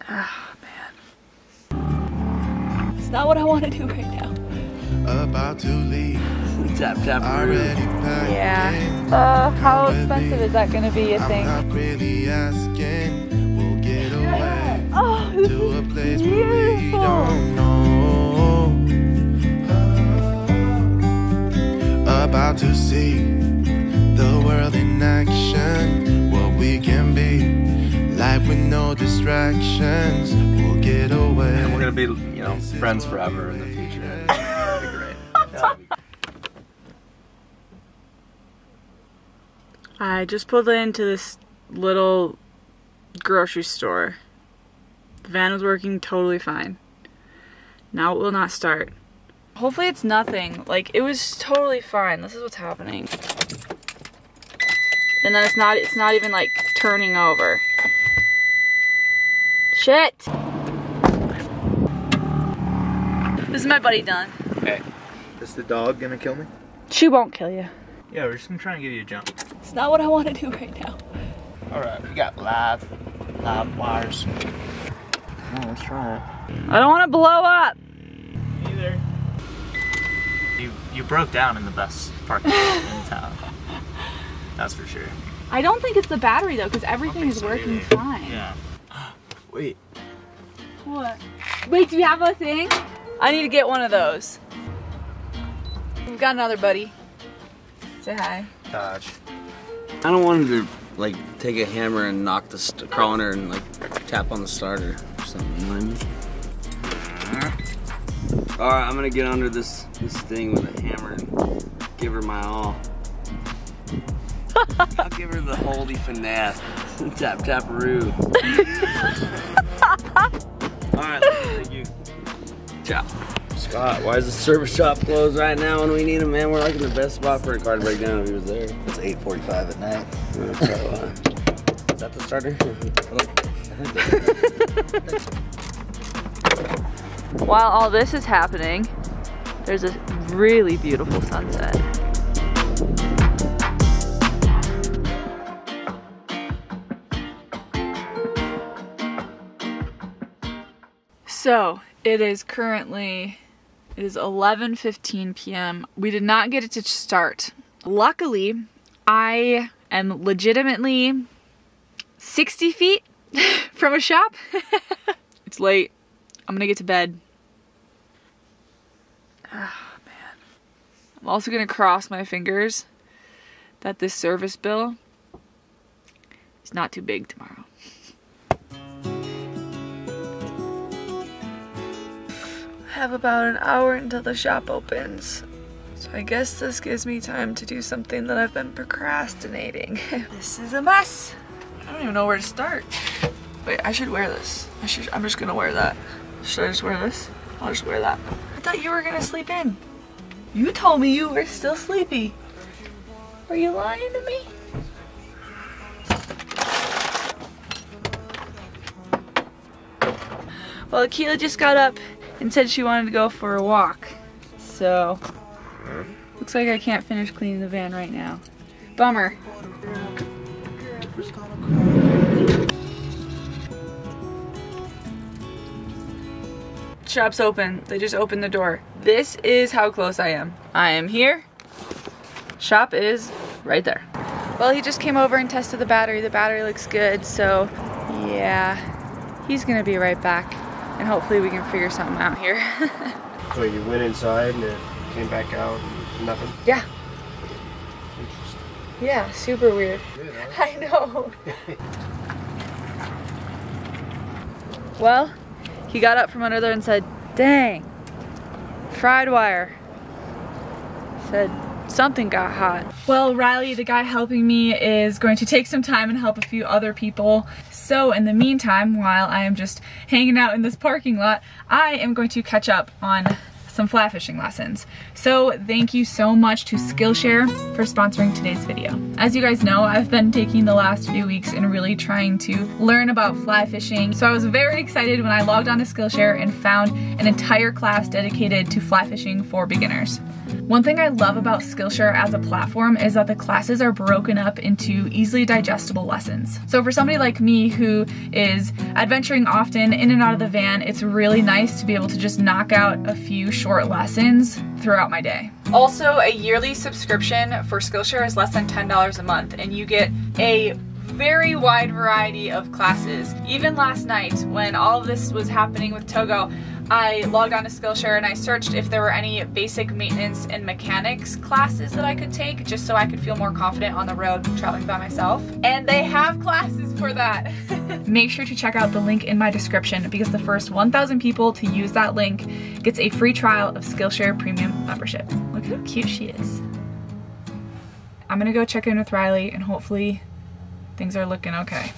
Ah, man. It's not what I want to do right now. About to leave. Tap, tap, yeah. How expensive is that gonna be, you think? I'm not really asking. We'll get away Oh, this to a is place where we beautiful. don't know. About to see the world in action. What we can be. Life with no distractions. We'll get away. And we're gonna be, you know, friends forever in the future. That'll be great. I just pulled into this little grocery store. The van was working totally fine. Now it will not start. Hopefully it's nothing. Like, it was totally fine. This is what's happening. And then it's not even like turning over. Shit! This is my buddy Dunn. Hey, is the dog gonna kill me? She won't kill you. Yeah, we're just gonna try and give you a jump. It's not what I want to do right now. Alright, we got live wires. Oh, let's try it. I don't want to blow up. Either. You broke down in the best parking lot in town. That's for sure. I don't think it's the battery though, because everything is working fine. Yeah. Wait. What? Wait, do you have a thing? I need to get one of those. We've got another buddy. Say hi. Dodge. I don't want him to like take a hammer and knock the crawl on her and like tap on the starter or something. You know what I mean? All right, I'm gonna get under this thing with a hammer and give her my all. I'll give her the holdy finesse. Tap tap-a-roo. All right, thank you. Ciao. Scott, why is the service shop closed right now when we need him, man? We're like in the best spot for a car to break down if he was there. It's 8:45 at night. Is that the starter? While all this is happening, there's a really beautiful sunset. So it is currently 11:15 p.m. We did not get it to start. Luckily, I am legitimately 60 feet from a shop. It's late. I'm gonna get to bed. Oh, man. I'm also gonna cross my fingers that this service bill is not too big tomorrow. I have about an hour until the shop opens. So I guess this gives me time to do something that I've been procrastinating. This is a mess. I don't even know where to start. Wait, I should wear this. I'm just gonna wear that. Should I just wear this? I'll just wear that. I thought you were gonna sleep in. You told me you were still sleepy. Are you lying to me? Well, Akela just got up and said she wanted to go for a walk. So, looks like I can't finish cleaning the van right now. Bummer. Shop's open. They just opened the door. This is how close I am. I am here. Shop is right there. Well, he just came over and tested the battery. The battery looks good, so yeah, he's gonna be right back. And hopefully we can figure something out here. So you went inside and it came back out and nothing? Yeah. Yeah, super weird. Good, huh? I know. Well, he got up from under there and said, dang, fried wire. Said something got hot. Well, Riley, the guy helping me, is going to take some time and help a few other people. So in the meantime, while I am just hanging out in this parking lot, I am going to catch up on some fly fishing lessons. So thank you so much to Skillshare for sponsoring today's video. As you guys know, I've been taking the last few weeks and really trying to learn about fly fishing. So I was very excited when I logged on to Skillshare and found an entire class dedicated to fly fishing for beginners. One thing I love about Skillshare as a platform is that the classes are broken up into easily digestible lessons. So for somebody like me who is adventuring often in and out of the van, it's really nice to be able to just knock out a few short lessons throughout my day. Also, a yearly subscription for Skillshare is less than $10 a month, and you get a very wide variety of classes. Even last night, when all of this was happening with Togo, I logged on to Skillshare and I searched if there were any basic maintenance and mechanics classes that I could take, just so I could feel more confident on the road traveling by myself. And they have classes for that. Make sure to check out the link in my description, because the first 1,000 people to use that link gets a free trial of Skillshare Premium membership. Look at how cute she is. I'm gonna go check in with Riley and hopefully things are looking okay.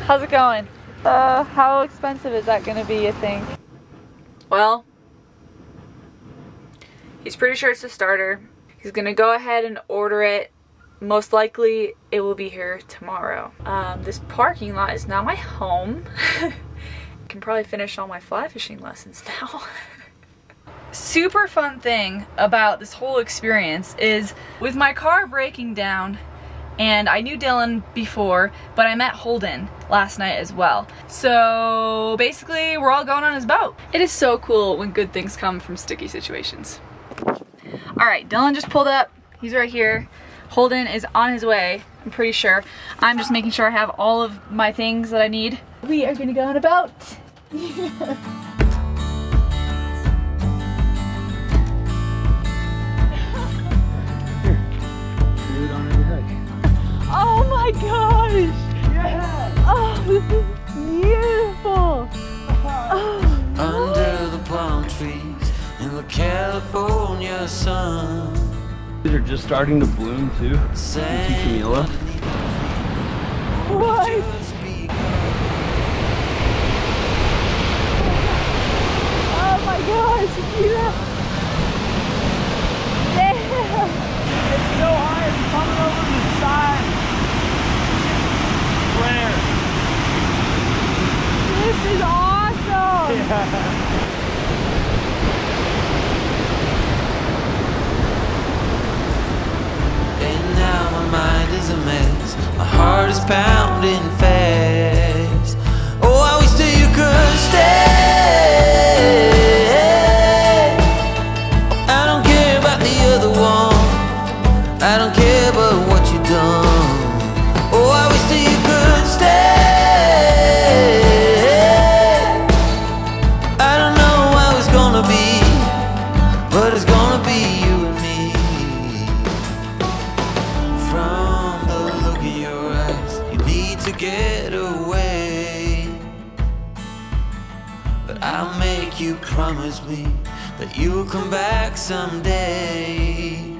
How's it going? How expensive is that gonna be, you think? Well, he's pretty sure it's a starter. He's gonna go ahead and order it. Most likely it will be here tomorrow. This parking lot is now my home. I can probably finish all my fly fishing lessons now. Super fun thing about this whole experience is with my car breaking down, and I knew Dylan before, but I met Holden last night as well. So basically, we're all going on his boat. It is so cool when good things come from sticky situations. All right, Dylan just pulled up. He's right here. Holden is on his way, I'm pretty sure. I'm just making sure I have all of my things that I need. We are gonna go on a boat. Oh my gosh! Yeah. Oh, this is beautiful! Oh. Under the palm trees in the California sun. These are just starting to bloom too. See Camila? What? Oh my gosh! See that? Damn! It's so high, it's coming over the side. Rare. This is awesome! Yeah. And now my mind is a mess. My heart is pounding fast. Oh, I wish that you could stay. I don't care about the other one. I don't care about what you've done. Oh, I wish that you could stay. I don't know how it's gonna be, but it's gonna be you and me. From the look in your eyes, you need to get away. But I'll make you promise me that you'll come back someday.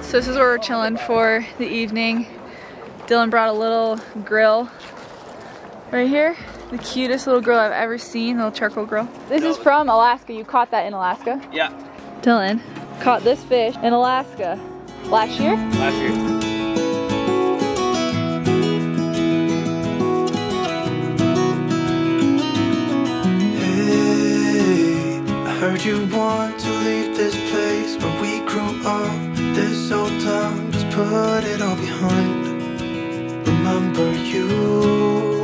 So this is where we're chilling for the evening. Dylan brought a little grill right here. The cutest little grill I've ever seen, little charcoal grill. This is from Alaska. You caught that in Alaska? Yeah. Dylan caught this fish in Alaska last year? Last year. Heard you want to leave this place where we grew up. This old town, just put it all behind. Remember you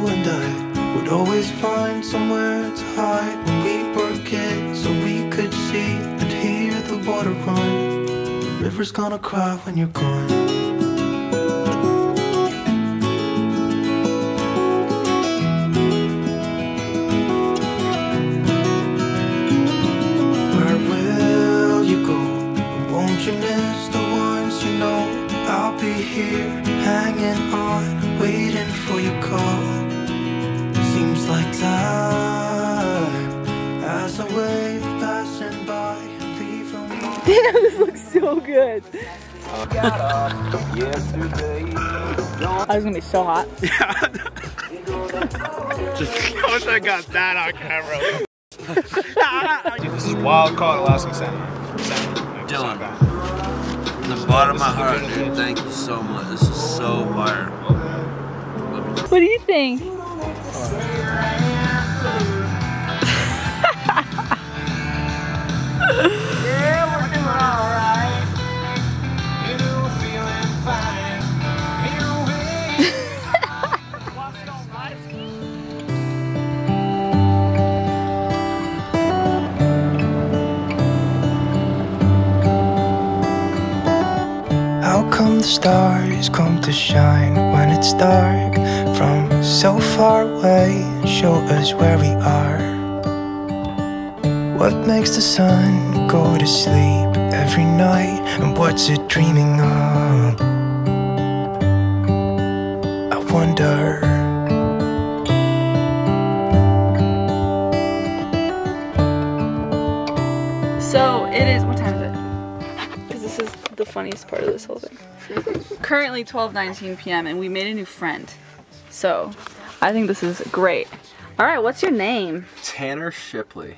and I would always find somewhere to hide when we were kids, so we could see and hear the water run. The river's gonna cry when you're gone. You miss the ones you know. I'll be here, hanging on, waiting for your call. Seems like time as a wave passing by, leaving me. Damn, this looks so good. I was gonna be so hot. I wish I got that on camera. This is wild caught Alaskan salmon. Dylan, from the bottom of my heart, dude, thank you so much. This is so fire. What do you think? the stars come to shine when it's dark from so far away. Show us where we are. What makes the sun go to sleep every night, and what's it dreaming of? I wonder. So it is, what time is it? Because this is the funniest part of this whole thing. Currently 12:19 p.m. and we made a new friend. So I think this is great. All right, what's your name? Tanner Shipley.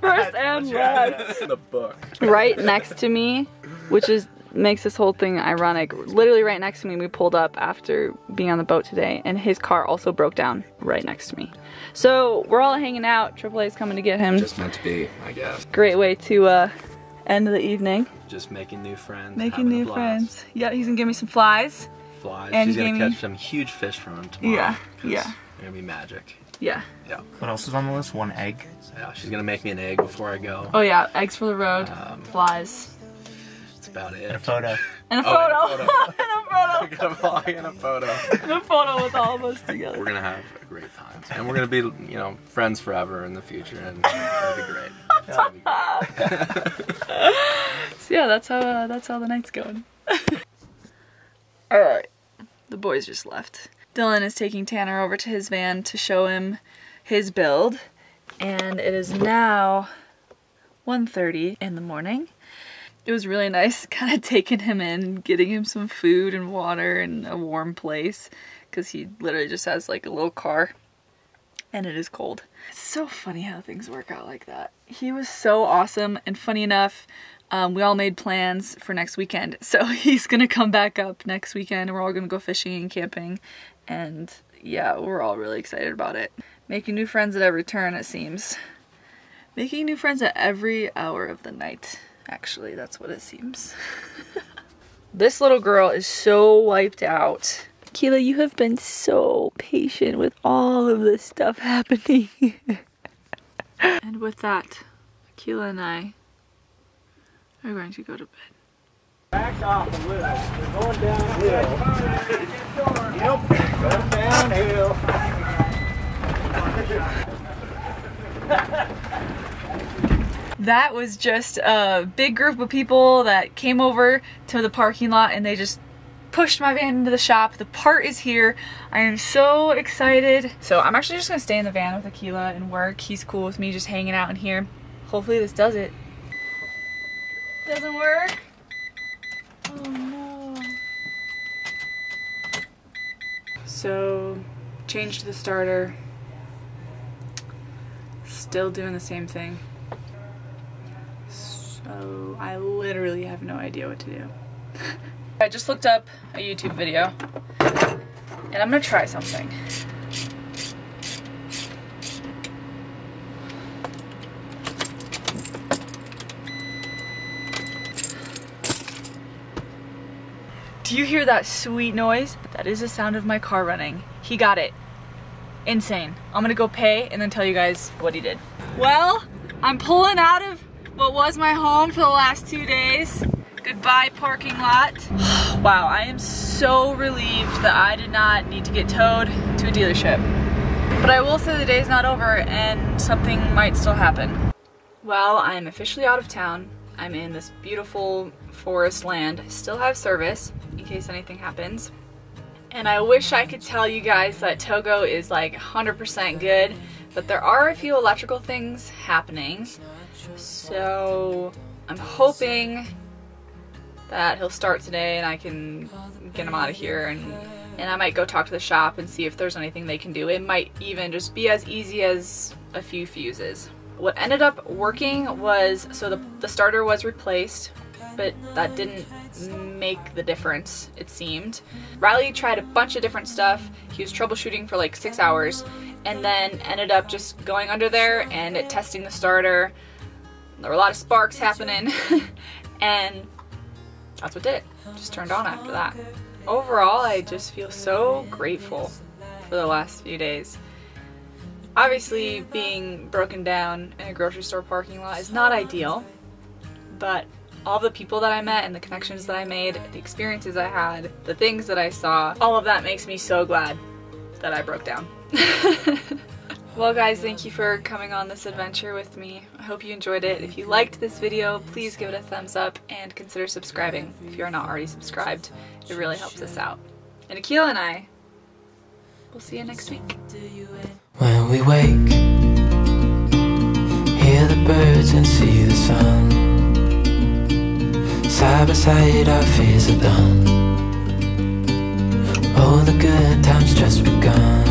First and last. The book. Right next to me, which is makes this whole thing ironic. Literally right next to me, we pulled up after being on the boat today, and his car also broke down right next to me. So we're all hanging out. AAA is coming to get him. Just meant to be, I guess. Great way to end the evening. Just making new friends. Making new friends. Yeah, he's gonna give me some flies. Flies. And She's gonna catch some huge fish from him tomorrow. Yeah, yeah. They're gonna be magic. Yeah. Yeah. What else is on the list? One egg? Yeah, she's gonna make me an egg before I go. Oh yeah, eggs for the road, flies. That's about it. And a photo. And a Oh, photo. and a photo. And a photo. Get a vlog and a photo. And a photo with all of us together. We're gonna have a great time. And we're gonna be, you know, friends forever in the future, and it'll be great. It'll be great. So yeah, that's how the night's going. Alright. The boys just left. Dylan is taking Tanner over to his van to show him his build. And it is now 1:30 in the morning. It was really nice kind of taking him in, getting him some food and water and a warm place, because he literally just has like a little car and it is cold. It's so funny how things work out like that. He was so awesome, and funny enough, we all made plans for next weekend. So he's gonna come back up next weekend and we're all gonna go fishing and camping, and yeah, we're all really excited about it. Making new friends at every turn, it seems. Making new friends at every hour of the night. Actually, that's what it seems. This little girl is so wiped out. Akela, you have been so patient with all of this stuff happening. And with that, Akela and I are going to go to bed. Back off a little. We're going downhill. Yep, going downhill. That was just a big group of people that came over to the parking lot and they just pushed my van into the shop. The part is here. I am so excited. So I'm actually just gonna stay in the van with Akela and work. He's cool with me just hanging out in here. Hopefully this does it. Doesn't work? Oh no. So, changed the starter. Still doing the same thing. So I literally have no idea what to do. I just looked up a YouTube video and I'm gonna try something. Do you hear that sweet noise? That is the sound of my car running. He got it. Insane. I'm gonna go pay and then tell you guys what he did. Well, I'm pulling out of what was my home for the last 2 days. Goodbye, parking lot. Wow, I am so relieved that I did not need to get towed to a dealership. But I will say the day's not over and something might still happen. Well, I am officially out of town. I'm in this beautiful forest land. Still have service in case anything happens. And I wish I could tell you guys that Togo is like 100% good, but there are a few electrical things happening. So I'm hoping that he'll start today and I can get him out of here, and I might go talk to the shop and see if there's anything they can do. It might even just be as easy as a few fuses. What ended up working was, so the starter was replaced, but that didn't make the difference, it seemed. Riley tried a bunch of different stuff. He was troubleshooting for like 6 hours and then ended up just going under there and testing the starter. There were a lot of sparks happening and that's what did it. Just turned on after that. Overall, I just feel so grateful for the last few days. Obviously, being broken down in a grocery store parking lot is not ideal, but all the people that I met and the connections that I made, the experiences I had, the things that I saw, all of that makes me so glad that I broke down. Well guys, thank you for coming on this adventure with me. I hope you enjoyed it. If you liked this video, please give it a thumbs up and consider subscribing if you're not already subscribed. It really helps us out. And Akela and I will see you next week. When we wake, hear the birds and see the sun. Side by side our fears are done. All the good times just begun.